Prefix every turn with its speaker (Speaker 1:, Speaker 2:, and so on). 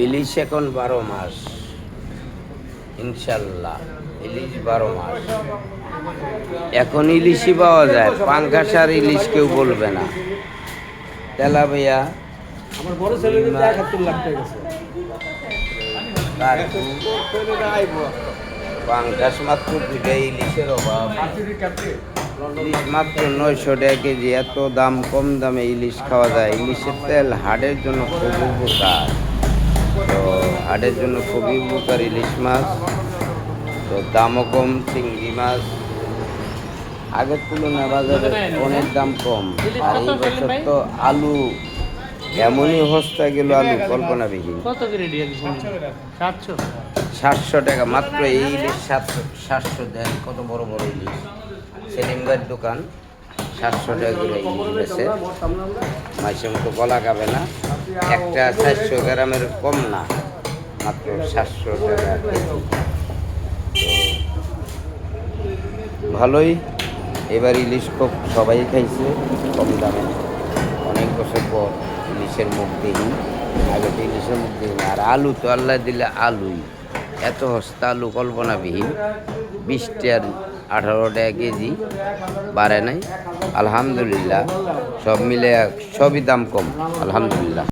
Speaker 1: ইলিশ এখন 12 মাস, ইনশাল্লাহ ইলিশ 12 মাস। এখন ইলিশই পাওয়া যায়, পাঙ্গাস আর ইলিশ কেউ বলবে না। তেলাপিয়া
Speaker 2: আমার বড় ছেলে 71 লাখ টাকা গেছে।
Speaker 1: পাঙ্গাস মাত্র 2টা, ইলিশের অভাব। ইলিশ মাত্র 900 টাকা কেজি। এত দাম, কম দামে ইলিশ খাওয়া যায়। ইলিশের তেল হাড়ের জন্য খুব উপকার, তো হাড়ের জন্য খুবই উপকার ইলিশ মাছ। তো দামও কম। চিংড়ি মাছ আগের তুলনায় বাজারে অনেক দাম কম। আর এই বছর তো আলু এমনই হস্তা গেল, আলু কল্পনাবিহীন। 700 টাকা মাত্র এই ইলিশ। 700 দেন, কত বড় বড় ইলিশ। সেলিম ভাইয়ের দোকান 700 টাকা করে ইলিশ বেছে। মাছের মতো গলা খাবে না। একটা 400 গ্রামের কম না, মাত্র 700 টাকা কেজি। ভালোই, এবার ইলিশ খুব সবাই খাইছে কম দামে। অনেক বছর পর ইলিশের মুখ দেখি, আগে তো ইলিশের মুখ দেখি না। আর আলু তো আল্লাহ দিলে আলুই, এত সস্তা আলু কল্পনাবিহীন। 20 টাকা 18 টাকা কেজি, বাড়ে নাই। আলহামদুলিল্লাহ, সব মিলে সবই দাম কম, আলহামদুলিল্লাহ।